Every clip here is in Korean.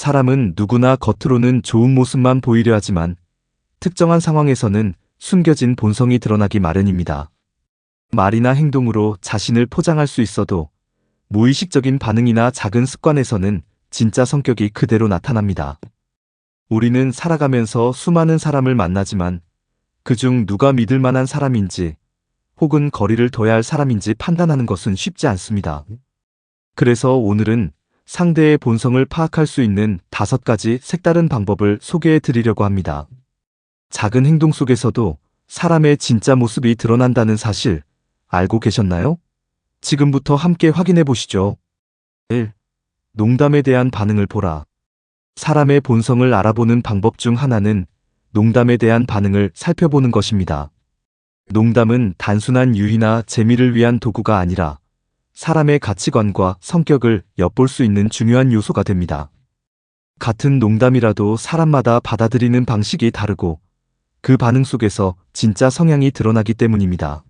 사람은 누구나 겉으로는 좋은 모습만 보이려 하지만 특정한 상황에서는 숨겨진 본성이 드러나기 마련입니다. 말이나 행동으로 자신을 포장할 수 있어도 무의식적인 반응이나 작은 습관에서는 진짜 성격이 그대로 나타납니다. 우리는 살아가면서 수많은 사람을 만나지만 그중 누가 믿을 만한 사람인지 혹은 거리를 둬야 할 사람인지 판단하는 것은 쉽지 않습니다. 그래서 오늘은 상대의 본성을 파악할 수 있는 5가지 색다른 방법을 소개해 드리려고 합니다. 작은 행동 속에서도 사람의 진짜 모습이 드러난다는 사실 알고 계셨나요? 지금부터 함께 확인해 보시죠. 1. 농담에 대한 반응을 보라. 사람의 본성을 알아보는 방법 중 하나는 농담에 대한 반응을 살펴보는 것입니다. 농담은 단순한 유희나 재미를 위한 도구가 아니라 사람의 가치관과 성격을 엿볼 수 있는 중요한 요소가 됩니다. 같은 농담이라도 사람마다 받아들이는 방식이 다르고 그 반응 속에서 진짜 성향이 드러나기 때문입니다.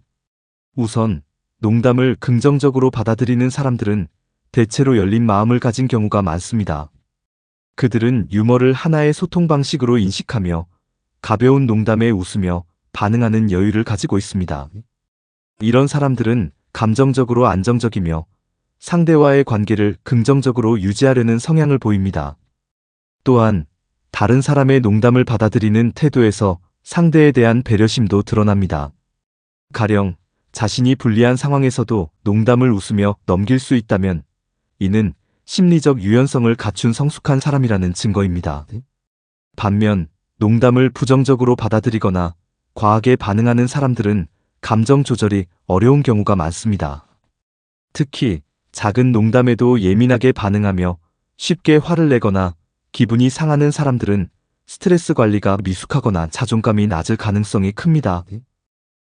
우선 농담을 긍정적으로 받아들이는 사람들은 대체로 열린 마음을 가진 경우가 많습니다. 그들은 유머를 하나의 소통 방식으로 인식하며 가벼운 농담에 웃으며 반응하는 여유를 가지고 있습니다. 이런 사람들은 감정적으로 안정적이며 상대와의 관계를 긍정적으로 유지하려는 성향을 보입니다. 또한 다른 사람의 농담을 받아들이는 태도에서 상대에 대한 배려심도 드러납니다. 가령 자신이 불리한 상황에서도 농담을 웃으며 넘길 수 있다면 이는 심리적 유연성을 갖춘 성숙한 사람이라는 증거입니다. 반면 농담을 부정적으로 받아들이거나 과하게 반응하는 사람들은 감정 조절이 어려운 경우가 많습니다. 특히 작은 농담에도 예민하게 반응하며 쉽게 화를 내거나 기분이 상하는 사람들은 스트레스 관리가 미숙하거나 자존감이 낮을 가능성이 큽니다.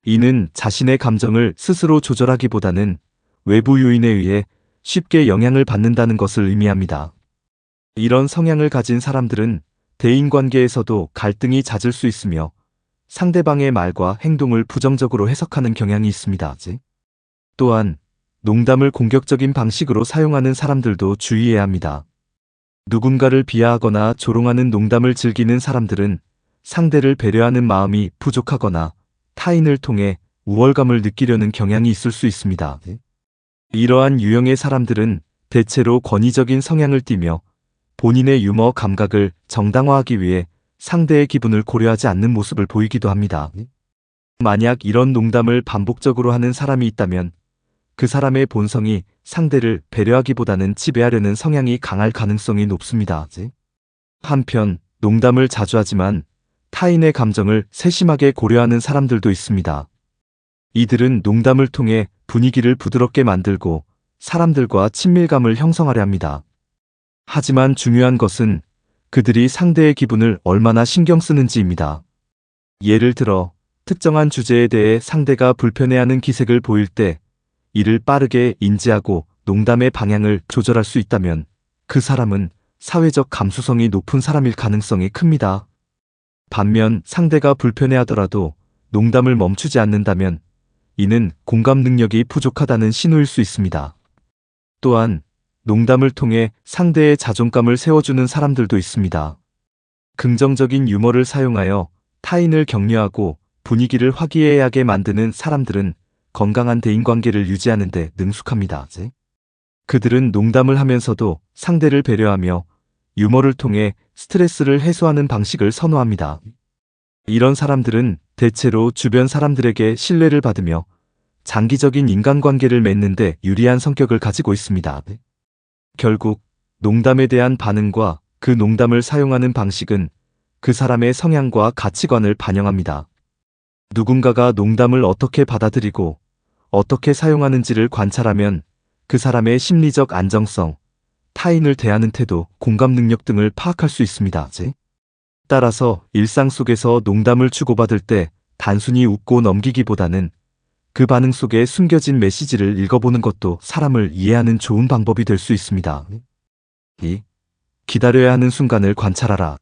이는 자신의 감정을 스스로 조절하기보다는 외부 요인에 의해 쉽게 영향을 받는다는 것을 의미합니다. 이런 성향을 가진 사람들은 대인관계에서도 갈등이 잦을 수 있으며 상대방의 말과 행동을 부정적으로 해석하는 경향이 있습니다. 또한 농담을 공격적인 방식으로 사용하는 사람들도 주의해야 합니다. 누군가를 비하하거나 조롱하는 농담을 즐기는 사람들은 상대를 배려하는 마음이 부족하거나 타인을 통해 우월감을 느끼려는 경향이 있을 수 있습니다. 이러한 유형의 사람들은 대체로 권위적인 성향을 띠며 본인의 유머 감각을 정당화하기 위해 상대의 기분을 고려하지 않는 모습을 보이기도 합니다. 만약 이런 농담을 반복적으로 하는 사람이 있다면 그 사람의 본성이 상대를 배려하기보다는 지배하려는 성향이 강할 가능성이 높습니다. 한편 농담을 자주 하지만 타인의 감정을 세심하게 고려하는 사람들도 있습니다. 이들은 농담을 통해 분위기를 부드럽게 만들고 사람들과 친밀감을 형성하려 합니다. 하지만 중요한 것은 그들이 상대의 기분을 얼마나 신경 쓰는지입니다. 예를 들어 특정한 주제에 대해 상대가 불편해하는 기색을 보일 때 이를 빠르게 인지하고 농담의 방향을 조절할 수 있다면 그 사람은 사회적 감수성이 높은 사람일 가능성이 큽니다. 반면 상대가 불편해하더라도 농담을 멈추지 않는다면 이는 공감 능력이 부족하다는 신호일 수 있습니다. 또한 농담을 통해 상대의 자존감을 세워주는 사람들도 있습니다. 긍정적인 유머를 사용하여 타인을 격려하고 분위기를 화기애애하게 만드는 사람들은 건강한 대인관계를 유지하는 데 능숙합니다. 그들은 농담을 하면서도 상대를 배려하며 유머를 통해 스트레스를 해소하는 방식을 선호합니다. 이런 사람들은 대체로 주변 사람들에게 신뢰를 받으며 장기적인 인간관계를 맺는 데 유리한 성격을 가지고 있습니다. 결국 농담에 대한 반응과 그 농담을 사용하는 방식은 그 사람의 성향과 가치관을 반영합니다. 누군가가 농담을 어떻게 받아들이고 어떻게 사용하는지를 관찰하면 그 사람의 심리적 안정성, 타인을 대하는 태도, 공감 능력 등을 파악할 수 있습니다. 따라서 일상 속에서 농담을 주고받을 때 단순히 웃고 넘기기보다는 그 반응 속에 숨겨진 메시지를 읽어보는 것도 사람을 이해하는 좋은 방법이 될 수 있습니다. 2. 기다려야 하는 순간을 관찰하라.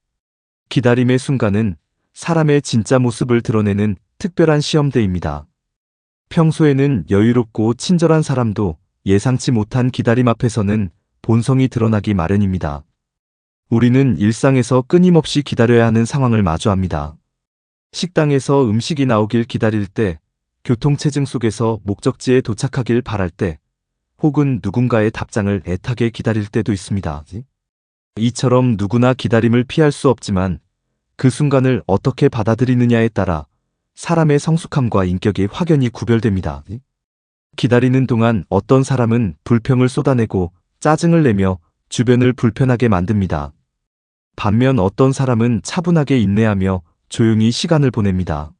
기다림의 순간은 사람의 진짜 모습을 드러내는 특별한 시험대입니다. 평소에는 여유롭고 친절한 사람도 예상치 못한 기다림 앞에서는 본성이 드러나기 마련입니다. 우리는 일상에서 끊임없이 기다려야 하는 상황을 마주합니다. 식당에서 음식이 나오길 기다릴 때, 교통체증 속에서 목적지에 도착하길 바랄 때, 혹은 누군가의 답장을 애타게 기다릴 때도 있습니다. 이처럼 누구나 기다림을 피할 수 없지만 그 순간을 어떻게 받아들이느냐에 따라 사람의 성숙함과 인격이 확연히 구별됩니다. 기다리는 동안 어떤 사람은 불평을 쏟아내고 짜증을 내며 주변을 불편하게 만듭니다. 반면 어떤 사람은 차분하게 인내하며 조용히 시간을 보냅니다.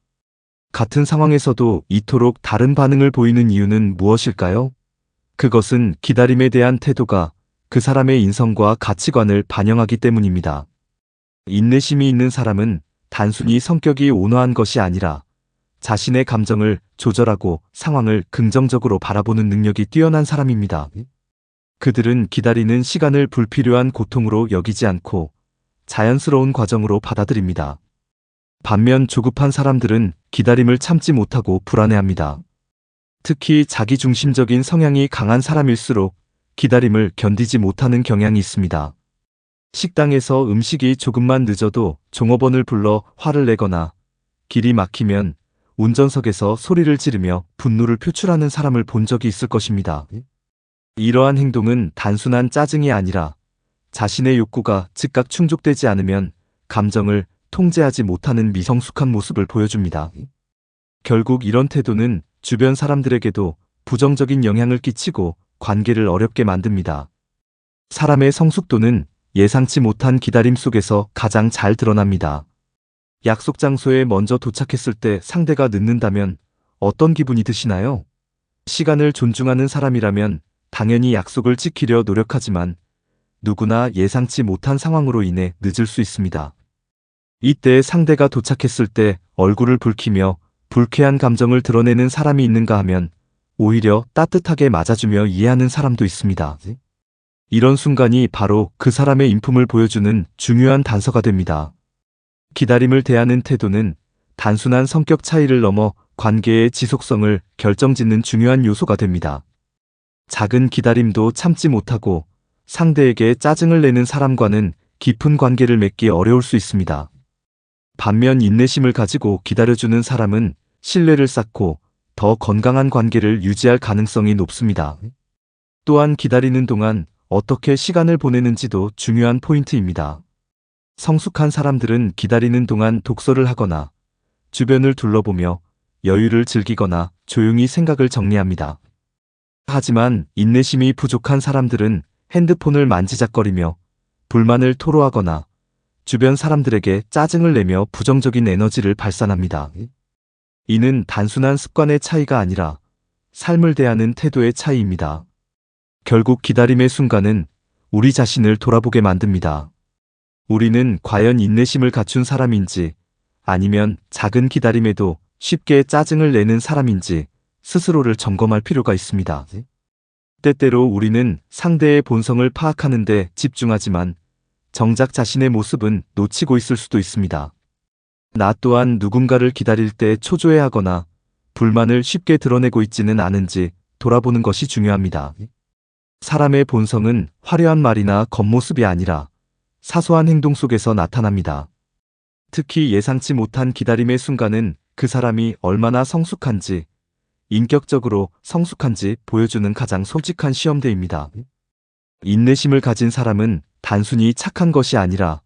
같은 상황에서도 이토록 다른 반응을 보이는 이유는 무엇일까요? 그것은 기다림에 대한 태도가 그 사람의 인성과 가치관을 반영하기 때문입니다. 인내심이 있는 사람은 단순히 성격이 온화한 것이 아니라 자신의 감정을 조절하고 상황을 긍정적으로 바라보는 능력이 뛰어난 사람입니다. 그들은 기다리는 시간을 불필요한 고통으로 여기지 않고 자연스러운 과정으로 받아들입니다. 반면 조급한 사람들은 기다림을 참지 못하고 불안해합니다. 특히 자기중심적인 성향이 강한 사람일수록 기다림을 견디지 못하는 경향이 있습니다. 식당에서 음식이 조금만 늦어도 종업원을 불러 화를 내거나 길이 막히면 운전석에서 소리를 지르며 분노를 표출하는 사람을 본 적이 있을 것입니다. 이러한 행동은 단순한 짜증이 아니라 자신의 욕구가 즉각 충족되지 않으면 감정을 통제하지 못하는 미성숙한 모습을 보여줍니다. 결국 이런 태도는 주변 사람들에게도 부정적인 영향을 끼치고 관계를 어렵게 만듭니다. 사람의 성숙도는 예상치 못한 기다림 속에서 가장 잘 드러납니다. 약속 장소에 먼저 도착했을 때 상대가 늦는다면 어떤 기분이 드시나요? 시간을 존중하는 사람이라면 당연히 약속을 지키려 노력하지만 누구나 예상치 못한 상황으로 인해 늦을 수 있습니다. 이때 상대가 도착했을 때 얼굴을 붉히며 불쾌한 감정을 드러내는 사람이 있는가 하면 오히려 따뜻하게 맞아주며 이해하는 사람도 있습니다. 이런 순간이 바로 그 사람의 인품을 보여주는 중요한 단서가 됩니다. 기다림을 대하는 태도는 단순한 성격 차이를 넘어 관계의 지속성을 결정짓는 중요한 요소가 됩니다. 작은 기다림도 참지 못하고 상대에게 짜증을 내는 사람과는 깊은 관계를 맺기 어려울 수 있습니다. 반면 인내심을 가지고 기다려주는 사람은 신뢰를 쌓고 더 건강한 관계를 유지할 가능성이 높습니다. 또한 기다리는 동안 어떻게 시간을 보내는지도 중요한 포인트입니다. 성숙한 사람들은 기다리는 동안 독서를 하거나 주변을 둘러보며 여유를 즐기거나 조용히 생각을 정리합니다. 하지만 인내심이 부족한 사람들은 핸드폰을 만지작거리며 불만을 토로하거나 주변 사람들에게 짜증을 내며 부정적인 에너지를 발산합니다. 이는 단순한 습관의 차이가 아니라 삶을 대하는 태도의 차이입니다. 결국 기다림의 순간은 우리 자신을 돌아보게 만듭니다. 우리는 과연 인내심을 갖춘 사람인지 아니면 작은 기다림에도 쉽게 짜증을 내는 사람인지 스스로를 점검할 필요가 있습니다. 때때로 우리는 상대의 본성을 파악하는 데 집중하지만 정작 자신의 모습은 놓치고 있을 수도 있습니다. 나 또한 누군가를 기다릴 때 초조해하거나 불만을 쉽게 드러내고 있지는 않은지 돌아보는 것이 중요합니다. 사람의 본성은 화려한 말이나 겉모습이 아니라 사소한 행동 속에서 나타납니다. 특히 예상치 못한 기다림의 순간은 그 사람이 얼마나 성숙한지, 인격적으로 성숙한지 보여주는 가장 솔직한 시험대입니다. 인내심을 가진 사람은 단순히 착한 것이 아니라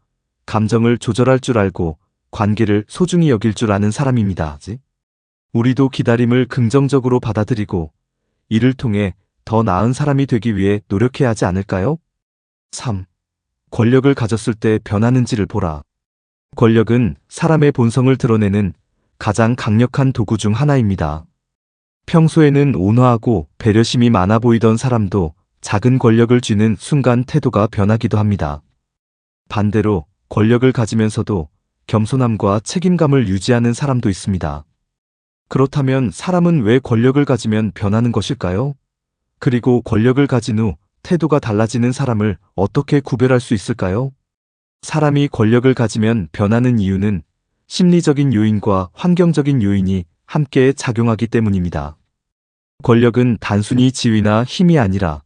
감정을 조절할 줄 알고 관계를 소중히 여길 줄 아는 사람입니다. 우리도 기다림을 긍정적으로 받아들이고 이를 통해 더 나은 사람이 되기 위해 노력해야 하지 않을까요? 3. 권력을 가졌을 때 변하는지를 보라. 권력은 사람의 본성을 드러내는 가장 강력한 도구 중 하나입니다. 평소에는 온화하고 배려심이 많아 보이던 사람도 작은 권력을 쥐는 순간 태도가 변하기도 합니다. 반대로 권력을 가지면서도 겸손함과 책임감을 유지하는 사람도 있습니다. 그렇다면 사람은 왜 권력을 가지면 변하는 것일까요? 그리고 권력을 가진 후 태도가 달라지는 사람을 어떻게 구별할 수 있을까요? 사람이 권력을 가지면 변하는 이유는 심리적인 요인과 환경적인 요인이 함께 작용하기 때문입니다. 권력은 단순히 지위나 힘이 아니라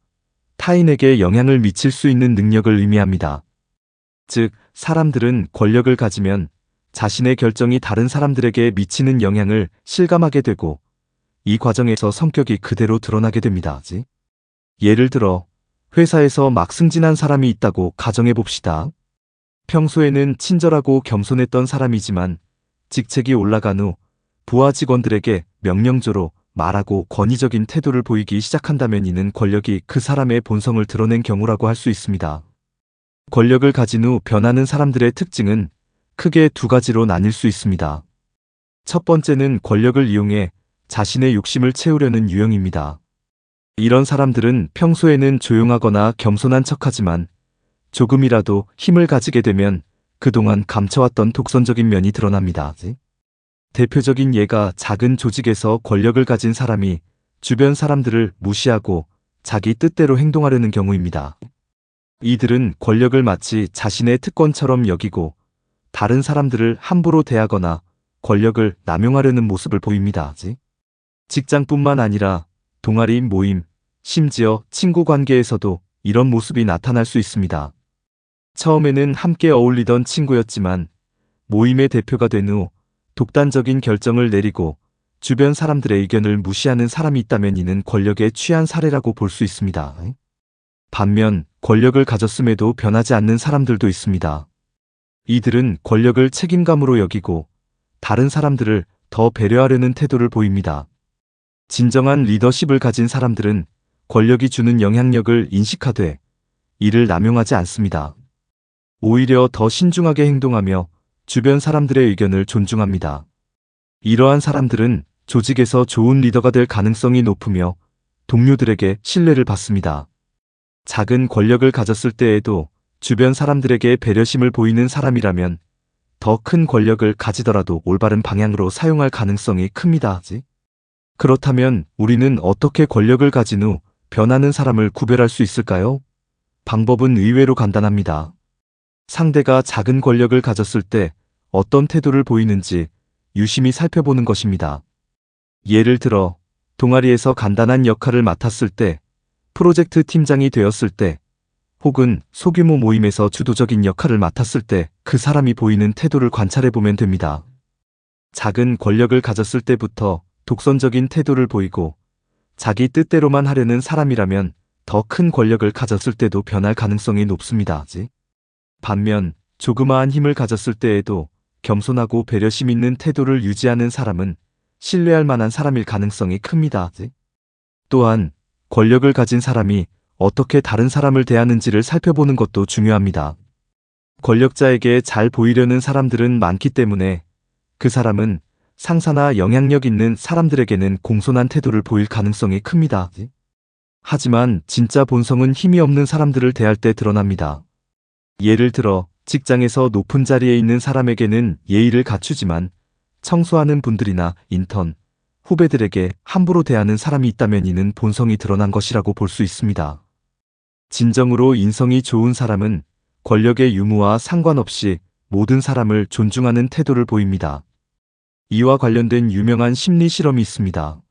타인에게 영향을 미칠 수 있는 능력을 의미합니다. 즉, 사람들은 권력을 가지면 자신의 결정이 다른 사람들에게 미치는 영향을 실감하게 되고 이 과정에서 성격이 그대로 드러나게 됩니다. 예를 들어 회사에서 막 승진한 사람이 있다고 가정해 봅시다. 평소에는 친절하고 겸손했던 사람이지만 직책이 올라간 후 부하 직원들에게 명령조로 말하고 권위적인 태도를 보이기 시작한다면 이는 권력이 그 사람의 본성을 드러낸 경우라고 할 수 있습니다. 권력을 가진 후 변하는 사람들의 특징은 크게 두 가지로 나뉠 수 있습니다. 첫 번째는 권력을 이용해 자신의 욕심을 채우려는 유형입니다. 이런 사람들은 평소에는 조용하거나 겸손한 척하지만 조금이라도 힘을 가지게 되면 그동안 감춰왔던 독선적인 면이 드러납니다. 대표적인 예가 작은 조직에서 권력을 가진 사람이 주변 사람들을 무시하고 자기 뜻대로 행동하려는 경우입니다. 이들은 권력을 마치 자신의 특권처럼 여기고 다른 사람들을 함부로 대하거나 권력을 남용하려는 모습을 보입니다. 직장뿐만 아니라 동아리 모임, 심지어 친구 관계에서도 이런 모습이 나타날 수 있습니다. 처음에는 함께 어울리던 친구였지만 모임의 대표가 된 후 독단적인 결정을 내리고 주변 사람들의 의견을 무시하는 사람이 있다면 이는 권력에 취한 사례라고 볼 수 있습니다. 반면 권력을 가졌음에도 변하지 않는 사람들도 있습니다. 이들은 권력을 책임감으로 여기고 다른 사람들을 더 배려하려는 태도를 보입니다. 진정한 리더십을 가진 사람들은 권력이 주는 영향력을 인식하되 이를 남용하지 않습니다. 오히려 더 신중하게 행동하며 주변 사람들의 의견을 존중합니다. 이러한 사람들은 조직에서 좋은 리더가 될 가능성이 높으며 동료들에게 신뢰를 받습니다. 작은 권력을 가졌을 때에도 주변 사람들에게 배려심을 보이는 사람이라면 더 큰 권력을 가지더라도 올바른 방향으로 사용할 가능성이 큽니다. 그렇다면 우리는 어떻게 권력을 가진 후 변하는 사람을 구별할 수 있을까요? 방법은 의외로 간단합니다. 상대가 작은 권력을 가졌을 때 어떤 태도를 보이는지 유심히 살펴보는 것입니다. 예를 들어 동아리에서 간단한 역할을 맡았을 때, 프로젝트 팀장이 되었을 때, 혹은 소규모 모임에서 주도적인 역할을 맡았을 때 그 사람이 보이는 태도를 관찰해보면 됩니다. 작은 권력을 가졌을 때부터 독선적인 태도를 보이고 자기 뜻대로만 하려는 사람이라면 더 큰 권력을 가졌을 때도 변할 가능성이 높습니다. 반면 조그마한 힘을 가졌을 때에도 겸손하고 배려심 있는 태도를 유지하는 사람은 신뢰할 만한 사람일 가능성이 큽니다. 또한 권력을 가진 사람이 어떻게 다른 사람을 대하는지를 살펴보는 것도 중요합니다. 권력자에게 잘 보이려는 사람들은 많기 때문에 그 사람은 상사나 영향력 있는 사람들에게는 공손한 태도를 보일 가능성이 큽니다. 하지만 진짜 본성은 힘이 없는 사람들을 대할 때 드러납니다. 예를 들어 직장에서 높은 자리에 있는 사람에게는 예의를 갖추지만 청소하는 분들이나 인턴, 후배들에게 함부로 대하는 사람이 있다면 이는 본성이 드러난 것이라고 볼 수 있습니다. 진정으로 인성이 좋은 사람은 권력의 유무와 상관없이 모든 사람을 존중하는 태도를 보입니다. 이와 관련된 유명한 심리 실험이 있습니다.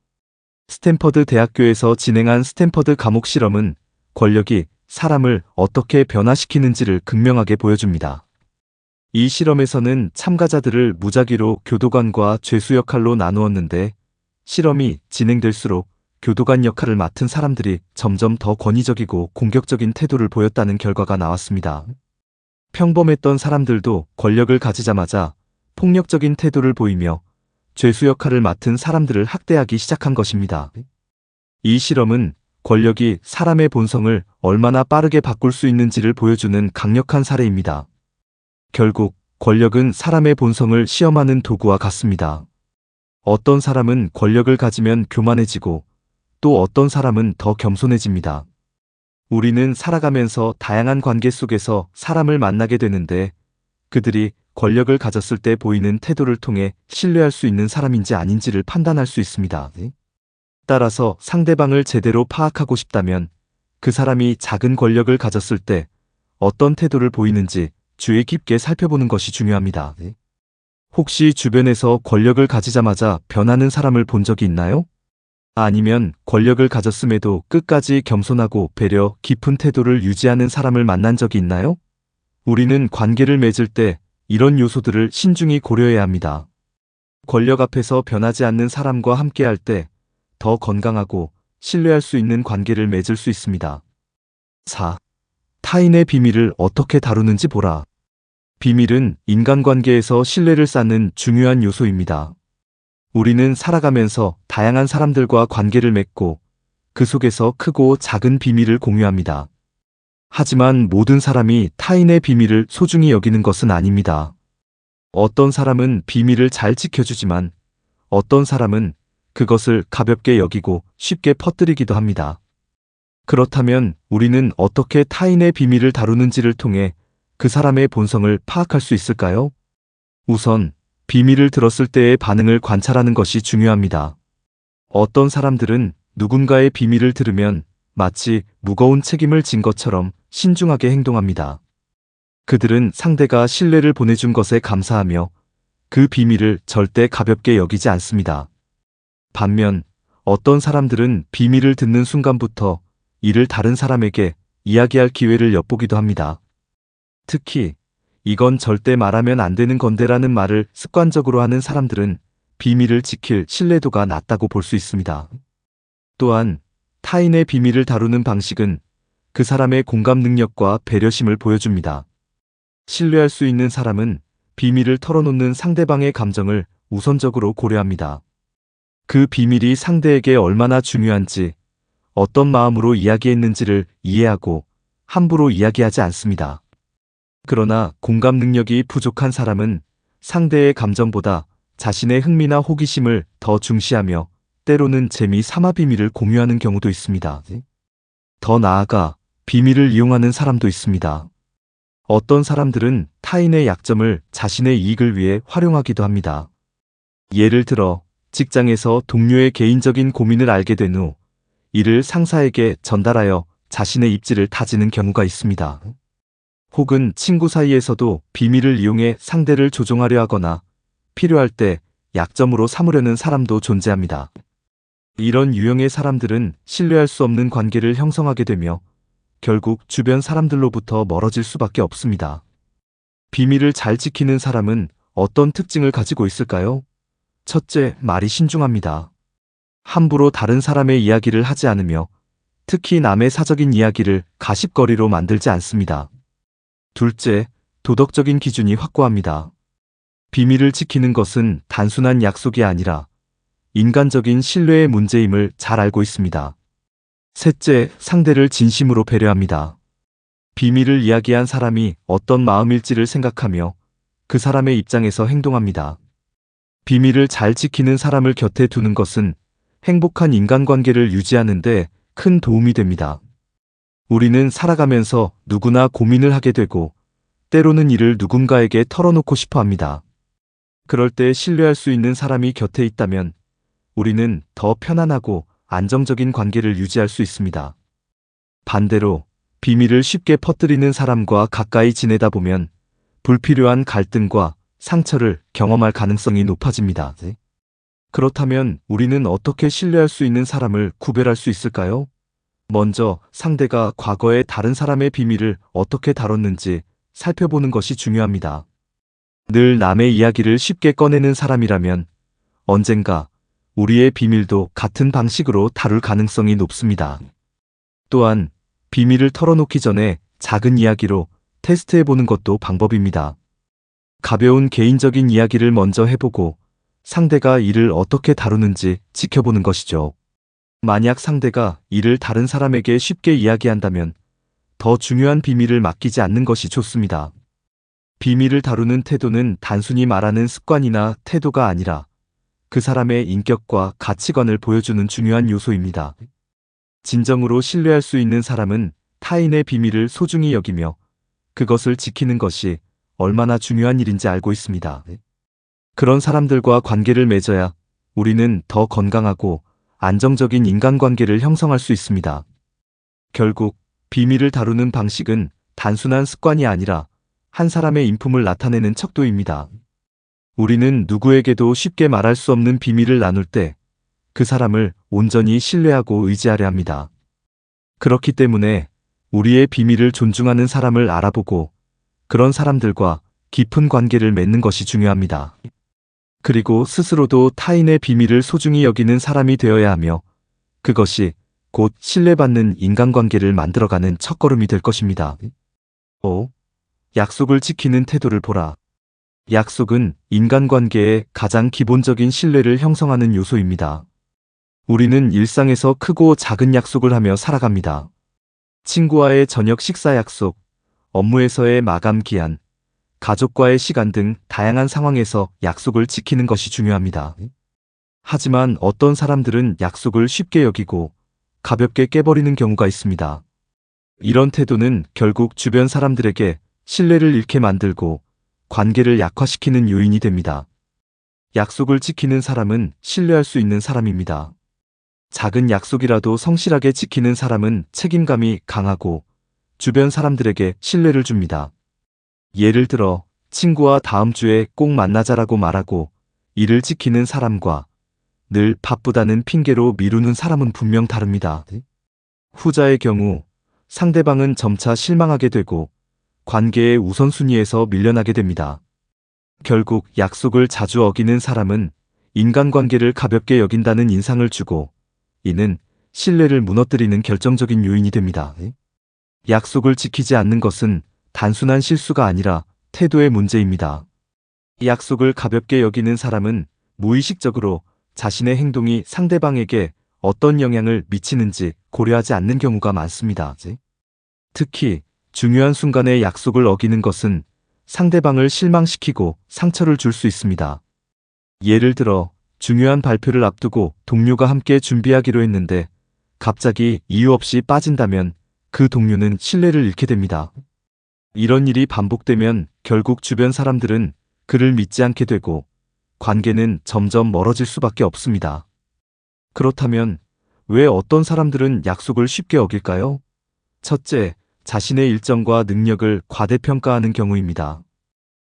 스탠퍼드 대학교에서 진행한 스탠퍼드 감옥 실험은 권력이 사람을 어떻게 변화시키는지를 극명하게 보여줍니다. 이 실험에서는 참가자들을 무작위로 교도관과 죄수 역할로 나누었는데 실험이 진행될수록 교도관 역할을 맡은 사람들이 점점 더 권위적이고 공격적인 태도를 보였다는 결과가 나왔습니다. 평범했던 사람들도 권력을 가지자마자 폭력적인 태도를 보이며 죄수 역할을 맡은 사람들을 학대하기 시작한 것입니다. 이 실험은 권력이 사람의 본성을 얼마나 빠르게 바꿀 수 있는지를 보여주는 강력한 사례입니다. 결국 권력은 사람의 본성을 시험하는 도구와 같습니다. 어떤 사람은 권력을 가지면 교만해지고 또 어떤 사람은 더 겸손해집니다. 우리는 살아가면서 다양한 관계 속에서 사람을 만나게 되는데 그들이 권력을 가졌을 때 보이는 태도를 통해 신뢰할 수 있는 사람인지 아닌지를 판단할 수 있습니다. 따라서 상대방을 제대로 파악하고 싶다면 그 사람이 작은 권력을 가졌을 때 어떤 태도를 보이는지 주의 깊게 살펴보는 것이 중요합니다. 혹시 주변에서 권력을 가지자마자 변하는 사람을 본 적이 있나요? 아니면 권력을 가졌음에도 끝까지 겸손하고 배려 깊은 태도를 유지하는 사람을 만난 적이 있나요? 우리는 관계를 맺을 때 이런 요소들을 신중히 고려해야 합니다. 권력 앞에서 변하지 않는 사람과 함께할 때 더 건강하고 신뢰할 수 있는 관계를 맺을 수 있습니다. 4. 타인의 비밀을 어떻게 다루는지 보라. 비밀은 인간관계에서 신뢰를 쌓는 중요한 요소입니다. 우리는 살아가면서 다양한 사람들과 관계를 맺고 그 속에서 크고 작은 비밀을 공유합니다. 하지만 모든 사람이 타인의 비밀을 소중히 여기는 것은 아닙니다. 어떤 사람은 비밀을 잘 지켜주지만 어떤 사람은 그것을 가볍게 여기고 쉽게 퍼뜨리기도 합니다. 그렇다면 우리는 어떻게 타인의 비밀을 다루는지를 통해 그 사람의 본성을 파악할 수 있을까요? 우선 비밀을 들었을 때의 반응을 관찰하는 것이 중요합니다. 어떤 사람들은 누군가의 비밀을 들으면 마치 무거운 책임을 진 것처럼 신중하게 행동합니다. 그들은 상대가 신뢰를 보내준 것에 감사하며 그 비밀을 절대 가볍게 여기지 않습니다. 반면 어떤 사람들은 비밀을 듣는 순간부터 이를 다른 사람에게 이야기할 기회를 엿보기도 합니다. 특히 이건 절대 말하면 안 되는 건데라는 말을 습관적으로 하는 사람들은 비밀을 지킬 신뢰도가 낮다고 볼 수 있습니다. 또한 타인의 비밀을 다루는 방식은 그 사람의 공감 능력과 배려심을 보여줍니다. 신뢰할 수 있는 사람은 비밀을 털어놓는 상대방의 감정을 우선적으로 고려합니다. 그 비밀이 상대에게 얼마나 중요한지, 어떤 마음으로 이야기했는지를 이해하고 함부로 이야기하지 않습니다. 그러나 공감 능력이 부족한 사람은 상대의 감정보다 자신의 흥미나 호기심을 더 중시하며 때로는 재미 삼아 비밀을 공유하는 경우도 있습니다. 더 나아가 비밀을 이용하는 사람도 있습니다. 어떤 사람들은 타인의 약점을 자신의 이익을 위해 활용하기도 합니다. 예를 들어 직장에서 동료의 개인적인 고민을 알게 된 후 이를 상사에게 전달하여 자신의 입지를 다지는 경우가 있습니다. 혹은 친구 사이에서도 비밀을 이용해 상대를 조종하려 하거나 필요할 때 약점으로 삼으려는 사람도 존재합니다. 이런 유형의 사람들은 신뢰할 수 없는 관계를 형성하게 되며 결국 주변 사람들로부터 멀어질 수밖에 없습니다. 비밀을 잘 지키는 사람은 어떤 특징을 가지고 있을까요? 첫째, 말이 신중합니다. 함부로 다른 사람의 이야기를 하지 않으며 특히 남의 사적인 이야기를 가십거리로 만들지 않습니다. 둘째, 도덕적인 기준이 확고합니다. 비밀을 지키는 것은 단순한 약속이 아니라 인간적인 신뢰의 문제임을 잘 알고 있습니다. 셋째, 상대를 진심으로 배려합니다. 비밀을 이야기한 사람이 어떤 마음일지를 생각하며 그 사람의 입장에서 행동합니다. 비밀을 잘 지키는 사람을 곁에 두는 것은 행복한 인간관계를 유지하는 데 큰 도움이 됩니다. 우리는 살아가면서 누구나 고민을 하게 되고 때로는 이를 누군가에게 털어놓고 싶어 합니다. 그럴 때 신뢰할 수 있는 사람이 곁에 있다면 우리는 더 편안하고 안정적인 관계를 유지할 수 있습니다. 반대로 비밀을 쉽게 퍼뜨리는 사람과 가까이 지내다 보면 불필요한 갈등과 상처를 경험할 가능성이 높아집니다. 그렇다면 우리는 어떻게 신뢰할 수 있는 사람을 구별할 수 있을까요? 먼저 상대가 과거에 다른 사람의 비밀을 어떻게 다뤘는지 살펴보는 것이 중요합니다. 늘 남의 이야기를 쉽게 꺼내는 사람이라면 언젠가 우리의 비밀도 같은 방식으로 다룰 가능성이 높습니다. 또한 비밀을 털어놓기 전에 작은 이야기로 테스트해보는 것도 방법입니다. 가벼운 개인적인 이야기를 먼저 해보고 상대가 이를 어떻게 다루는지 지켜보는 것이죠. 만약 상대가 이를 다른 사람에게 쉽게 이야기한다면 더 중요한 비밀을 맡기지 않는 것이 좋습니다. 비밀을 다루는 태도는 단순히 말하는 습관이나 태도가 아니라 그 사람의 인격과 가치관을 보여주는 중요한 요소입니다. 진정으로 신뢰할 수 있는 사람은 타인의 비밀을 소중히 여기며 그것을 지키는 것이 얼마나 중요한 일인지 알고 있습니다. 그런 사람들과 관계를 맺어야 우리는 더 건강하고 안정적인 인간관계를 형성할 수 있습니다. 결국 비밀을 다루는 방식은 단순한 습관이 아니라 한 사람의 인품을 나타내는 척도입니다. 우리는 누구에게도 쉽게 말할 수 없는 비밀을 나눌 때 그 사람을 온전히 신뢰하고 의지하려 합니다. 그렇기 때문에 우리의 비밀을 존중하는 사람을 알아보고 그런 사람들과 깊은 관계를 맺는 것이 중요합니다. 그리고 스스로도 타인의 비밀을 소중히 여기는 사람이 되어야 하며 그것이 곧 신뢰받는 인간관계를 만들어가는 첫걸음이 될 것입니다. 5. 약속을 지키는 태도를 보라. 약속은 인간관계의 가장 기본적인 신뢰를 형성하는 요소입니다. 우리는 일상에서 크고 작은 약속을 하며 살아갑니다. 친구와의 저녁 식사 약속, 업무에서의 마감 기한, 가족과의 시간 등 다양한 상황에서 약속을 지키는 것이 중요합니다. 하지만 어떤 사람들은 약속을 쉽게 여기고 가볍게 깨버리는 경우가 있습니다. 이런 태도는 결국 주변 사람들에게 신뢰를 잃게 만들고 관계를 약화시키는 요인이 됩니다. 약속을 지키는 사람은 신뢰할 수 있는 사람입니다. 작은 약속이라도 성실하게 지키는 사람은 책임감이 강하고 주변 사람들에게 신뢰를 줍니다. 예를 들어 친구와 다음 주에 꼭 만나자라고 말하고 이를 지키는 사람과 늘 바쁘다는 핑계로 미루는 사람은 분명 다릅니다. 후자의 경우 상대방은 점차 실망하게 되고 관계의 우선순위에서 밀려나게 됩니다. 결국 약속을 자주 어기는 사람은 인간관계를 가볍게 여긴다는 인상을 주고 이는 신뢰를 무너뜨리는 결정적인 요인이 됩니다. 약속을 지키지 않는 것은 단순한 실수가 아니라 태도의 문제입니다. 약속을 가볍게 여기는 사람은 무의식적으로 자신의 행동이 상대방에게 어떤 영향을 미치는지 고려하지 않는 경우가 많습니다. 특히 중요한 순간에 약속을 어기는 것은 상대방을 실망시키고 상처를 줄 수 있습니다. 예를 들어 중요한 발표를 앞두고 동료가 함께 준비하기로 했는데 갑자기 이유 없이 빠진다면 그 동료는 신뢰를 잃게 됩니다. 이런 일이 반복되면 결국 주변 사람들은 그를 믿지 않게 되고 관계는 점점 멀어질 수밖에 없습니다. 그렇다면 왜 어떤 사람들은 약속을 쉽게 어길까요? 첫째, 자신의 일정과 능력을 과대평가하는 경우입니다.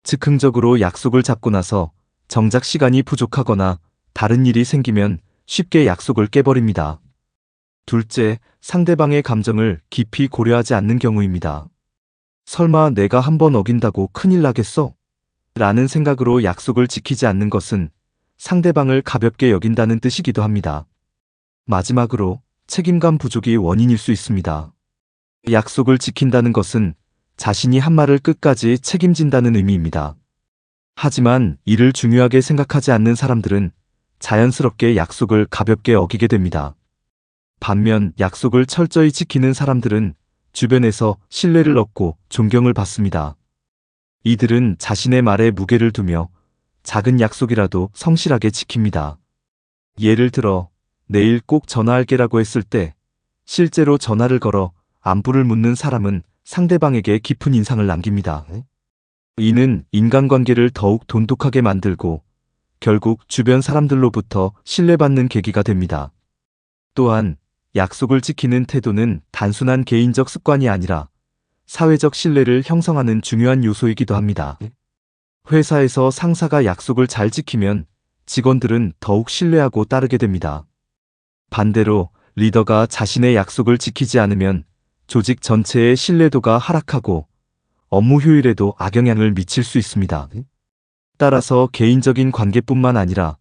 즉흥적으로 약속을 잡고 나서 정작 시간이 부족하거나 다른 일이 생기면 쉽게 약속을 깨버립니다. 둘째, 상대방의 감정을 깊이 고려하지 않는 경우입니다. 설마 내가 한번 어긴다고 큰일 나겠어? 라는 생각으로 약속을 지키지 않는 것은 상대방을 가볍게 여긴다는 뜻이기도 합니다. 마지막으로 책임감 부족이 원인일 수 있습니다. 약속을 지킨다는 것은 자신이 한 말을 끝까지 책임진다는 의미입니다. 하지만 이를 중요하게 생각하지 않는 사람들은 자연스럽게 약속을 가볍게 어기게 됩니다. 반면 약속을 철저히 지키는 사람들은 주변에서 신뢰를 얻고 존경을 받습니다. 이들은 자신의 말에 무게를 두며 작은 약속이라도 성실하게 지킵니다. 예를 들어 내일 꼭 전화할게라고 했을 때 실제로 전화를 걸어 안부를 묻는 사람은 상대방에게 깊은 인상을 남깁니다. 이는 인간관계를 더욱 돈독하게 만들고 결국 주변 사람들로부터 신뢰받는 계기가 됩니다. 또한 약속을 지키는 태도는 단순한 개인적 습관이 아니라 사회적 신뢰를 형성하는 중요한 요소이기도 합니다. 회사에서 상사가 약속을 잘 지키면 직원들은 더욱 신뢰하고 따르게 됩니다. 반대로 리더가 자신의 약속을 지키지 않으면 조직 전체의 신뢰도가 하락하고 업무 효율에도 악영향을 미칠 수 있습니다. 따라서 개인적인 관계뿐만 아니라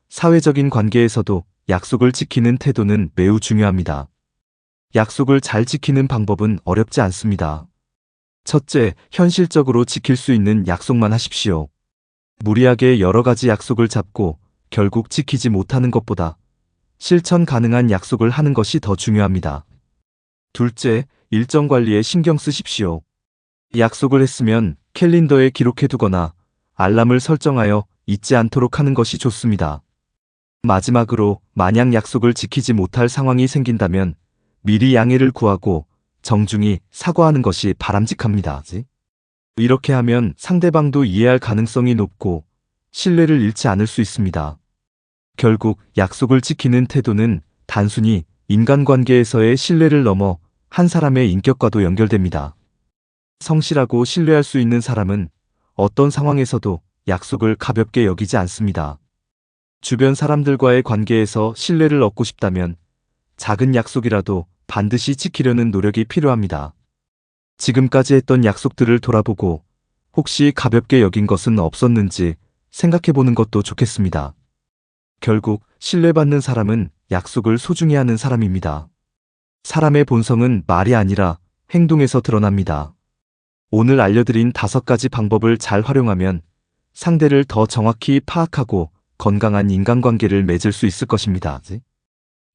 사회적인 관계에서도 약속을 지키는 태도는 매우 중요합니다. 약속을 잘 지키는 방법은 어렵지 않습니다. 첫째, 현실적으로 지킬 수 있는 약속만 하십시오. 무리하게 여러 가지 약속을 잡고 결국 지키지 못하는 것보다 실천 가능한 약속을 하는 것이 더 중요합니다. 둘째, 일정 관리에 신경 쓰십시오. 약속을 했으면 캘린더에 기록해 두거나 알람을 설정하여 잊지 않도록 하는 것이 좋습니다. 마지막으로 만약 약속을 지키지 못할 상황이 생긴다면 미리 양해를 구하고 정중히 사과하는 것이 바람직합니다. 이렇게 하면 상대방도 이해할 가능성이 높고 신뢰를 잃지 않을 수 있습니다. 결국 약속을 지키는 태도는 단순히 인간관계에서의 신뢰를 넘어 한 사람의 인격과도 연결됩니다. 성실하고 신뢰할 수 있는 사람은 어떤 상황에서도 약속을 가볍게 여기지 않습니다. 주변 사람들과의 관계에서 신뢰를 얻고 싶다면 작은 약속이라도 반드시 지키려는 노력이 필요합니다. 지금까지 했던 약속들을 돌아보고 혹시 가볍게 여긴 것은 없었는지 생각해보는 것도 좋겠습니다. 결국 신뢰받는 사람은 약속을 소중히 하는 사람입니다. 사람의 본성은 말이 아니라 행동에서 드러납니다. 오늘 알려드린 5가지 방법을 잘 활용하면 상대를 더 정확히 파악하고 건강한 인간관계를 맺을 수 있을 것입니다.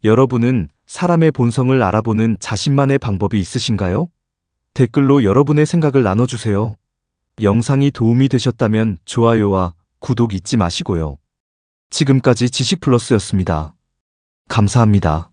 여러분은 사람의 본성을 알아보는 자신만의 방법이 있으신가요? 댓글로 여러분의 생각을 나눠주세요. 영상이 도움이 되셨다면 좋아요와 구독 잊지 마시고요. 지금까지 지식플러스였습니다. 감사합니다.